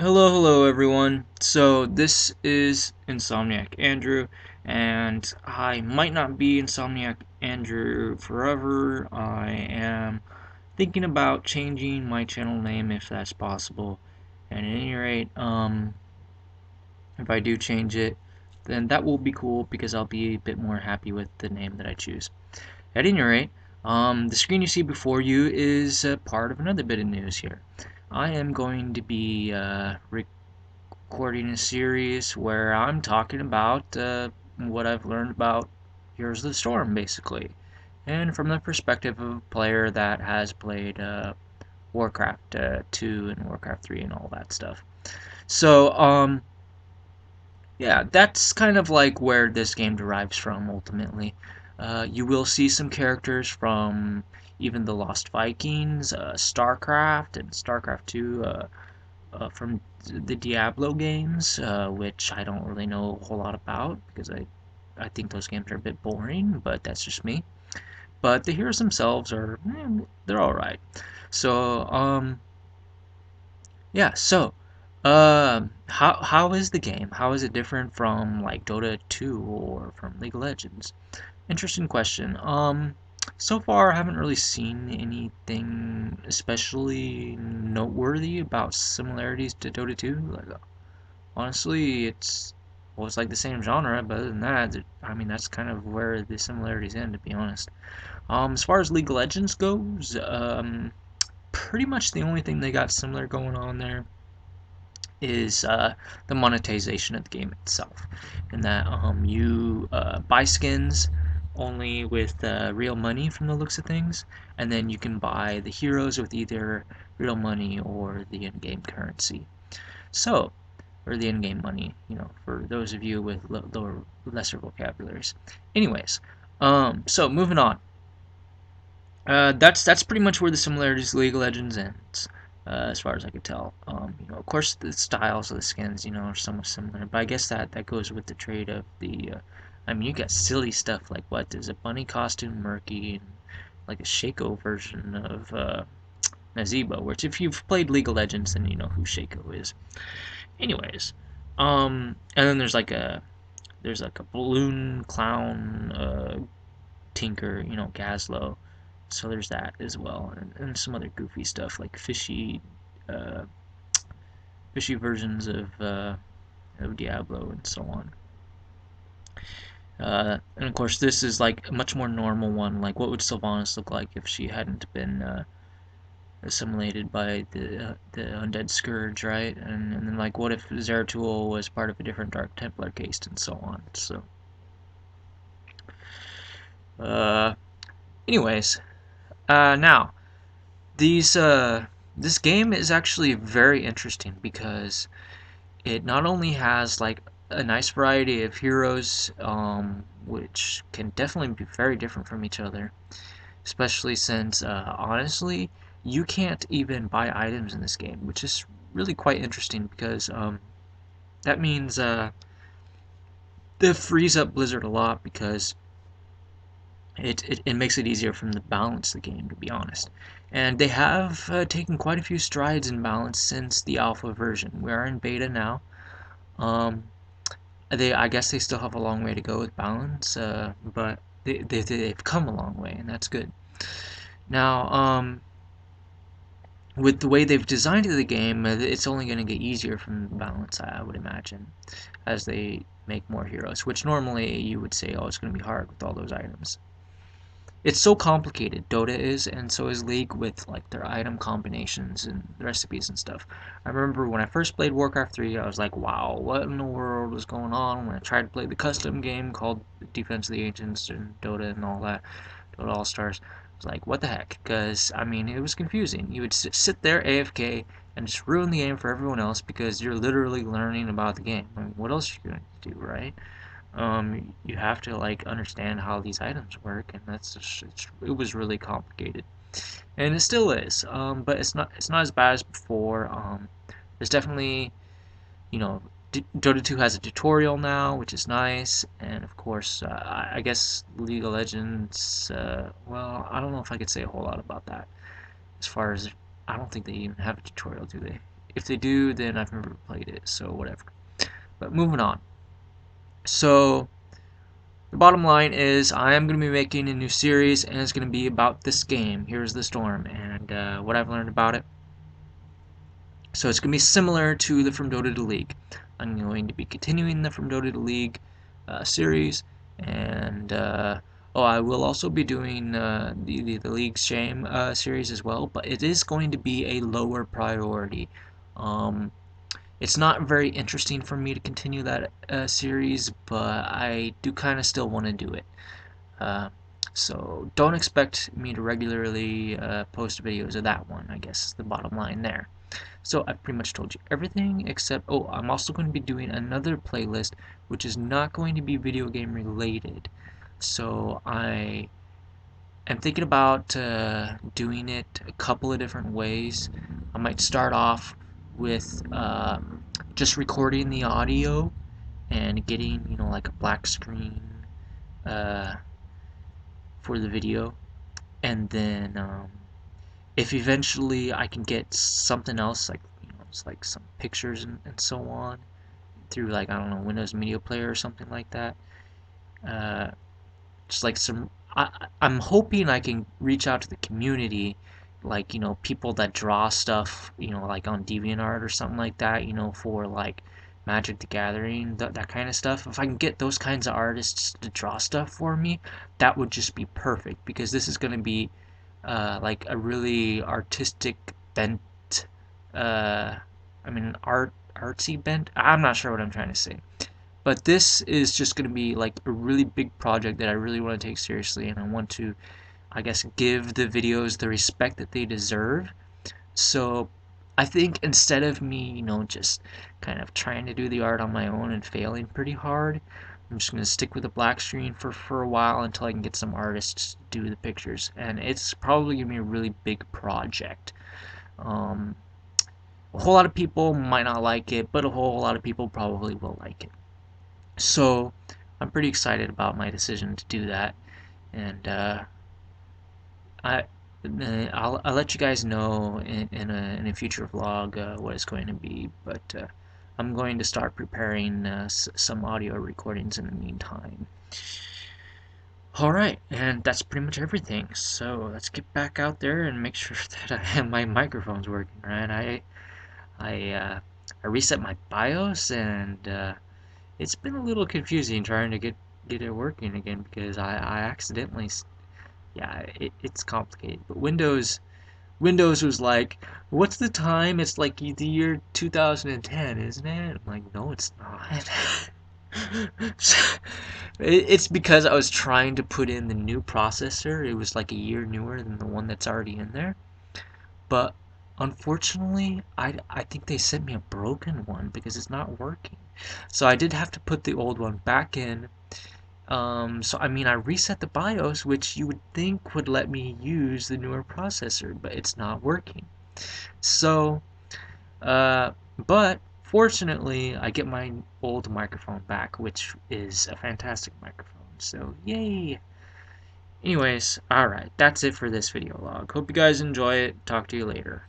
Hello everyone. So this is Insomniac Andrew, and I might not be Insomniac Andrew forever. I am thinking about changing my channel name if that's possible. And at any rate, if I do change it, then that will be cool because I'll be a bit more happy with the name that I choose. At any rate, the screen you see before you is part of another bit of news here. I am going to be recording a series where I'm talking about what I've learned about Heroes of the Storm, basically, and from the perspective of a player that has played Warcraft 2 and Warcraft 3 and all that stuff. So, yeah, that's kind of like where this game derives from ultimately. You will see some characters from even the Lost Vikings, StarCraft, and StarCraft 2. From the Diablo games, which I don't really know a whole lot about because I think those games are a bit boring, but that's just me. But the heroes themselves are they're all right. So yeah, so how is the game? How is it different from like Dota 2 or from League of Legends? Interesting question. So far I haven't really seen anything especially noteworthy about similarities to Dota 2. Like, honestly, it's like the same genre, but other than that, I mean that's kind of where the similarities end, to be honest. As far as League of Legends goes, pretty much the only thing they got similar going on there is the monetization of the game itself, in that you buy skins only with real money from the looks of things, and then you can buy the heroes with either real money or the in-game currency. So, or the in-game money, for those of you with lower, lesser vocabularies. Anyways, so moving on. That's pretty much where the similarities to League of Legends ends, as far as I could tell. Of course, the styles of the skins, are somewhat similar, but I guess that goes with the trade of the. I mean, you got silly stuff like what is a bunny costume, Murky, and like a Shaco version of Nazeebo, which if you've played League of Legends, then you know who Shaco is. Anyways, and then there's like a balloon clown tinker, Gazlo. So there's that as well, and some other goofy stuff like uh, fishy versions of Diablo and so on. And of course, this is like a much more normal one. Like, what would Sylvanas look like if she hadn't been assimilated by the undead scourge, right? And then like, what if Zeratul was part of a different Dark Templar caste and so on. So, uh, anyways, now these this game is actually very interesting because it not only has like a nice variety of heroes, which can definitely be very different from each other, especially since honestly you can't even buy items in this game, which is really quite interesting because that means that frees up Blizzard a lot because it makes it easier for them to balance the game, to be honest. And they have taken quite a few strides in balance since the alpha version. We are in beta now. Um, I guess they still have a long way to go with balance, but they've come a long way, and that's good. Now, with the way they've designed the game, it's only going to get easier from balance, I would imagine, as they make more heroes, which normally you would say, oh, it's going to be hard with all those items. It's so complicated, Dota is, and so is League with like their item combinations and recipes and stuff. I remember when I first played Warcraft 3, I was like, wow, what in the world was going on? When I tried to play the custom game called Defense of the Ancients and Dota and all that, Dota All Stars, I was like, what the heck? Because, I mean, it was confusing. You would sit there AFK and just ruin the game for everyone else because you're literally learning about the game. I mean, what else are you going to do, right? You have to like understand how these items work, and that's just, it was really complicated, and it still is. But it's not as bad as before. There's definitely you know Dota 2 has a tutorial now, which is nice, and of course, I guess League of Legends. Well, I don't know if I could say a whole lot about that. As far as I don't think they even have a tutorial, do they? If they do, then I've never played it, so whatever. But moving on. So the bottom line is I am going to be making a new series, and it's going to be about this game, Heroes of the Storm, and what I've learned about it. So it's going to be similar to the From Dota to League. I'm going to be continuing the From Dota to League series, and I will also be doing the League's Shame series as well, but it is going to be a lower priority. Um, it's not very interesting for me to continue that series, but I do kind of still want to do it. Uh, so don't expect me to regularly post videos of that one, I guess is the bottom line there. So I've pretty much told you everything except, I'm also going to be doing another playlist which is not going to be video game related. So I am thinking about doing it a couple of different ways. I might start off with just recording the audio and getting, like a black screen uh, for the video. And then if eventually I can get something else, like, it's like some pictures and so on, through, like, I don't know, Windows Media Player or something like that. Uh, just like I'm hoping I can reach out to the community, like, people that draw stuff, like on DeviantArt or something like that, for like Magic the Gathering, that kind of stuff. If I can get those kinds of artists to draw stuff for me, that would just be perfect, because this is going to be like a really artistic bent, artsy bent. I'm not sure what I'm trying to say. But this is just going to be like a really big project that I really want to take seriously, and I want to, I guess, give the videos the respect that they deserve. So I think instead of me, just kind of trying to do the art on my own and failing pretty hard, I'm just going to stick with the black screen for a while until I can get some artists to do the pictures. And it's probably going to be a really big project. Um, a whole lot of people might not like it, but a whole lot of people probably will like it. So I'm pretty excited about my decision to do that, and I I'll let you guys know in a future vlog what it's going to be. But I'm going to start preparing some audio recordings in the meantime. All right, and that's pretty much everything. So let's get back out there and make sure that my microphone's working right. I reset my BIOS, and it's been a little confusing trying to get it working again, because I accidentally, yeah, it's complicated. But Windows was like, what's the time? It's like the year 2010, isn't it? I'm like, no, it's not. It's because I was trying to put in the new processor. It was like a year newer than the one that's already in there. But unfortunately, I think they sent me a broken one because it's not working. So I did have to put the old one back in. So I mean, I reset the BIOS, which you would think would let me use the newer processor, but it's not working. So, but fortunately, I get my old microphone back, which is a fantastic microphone. So, yay! Anyways, alright, that's it for this video log. Hope you guys enjoy it. Talk to you later.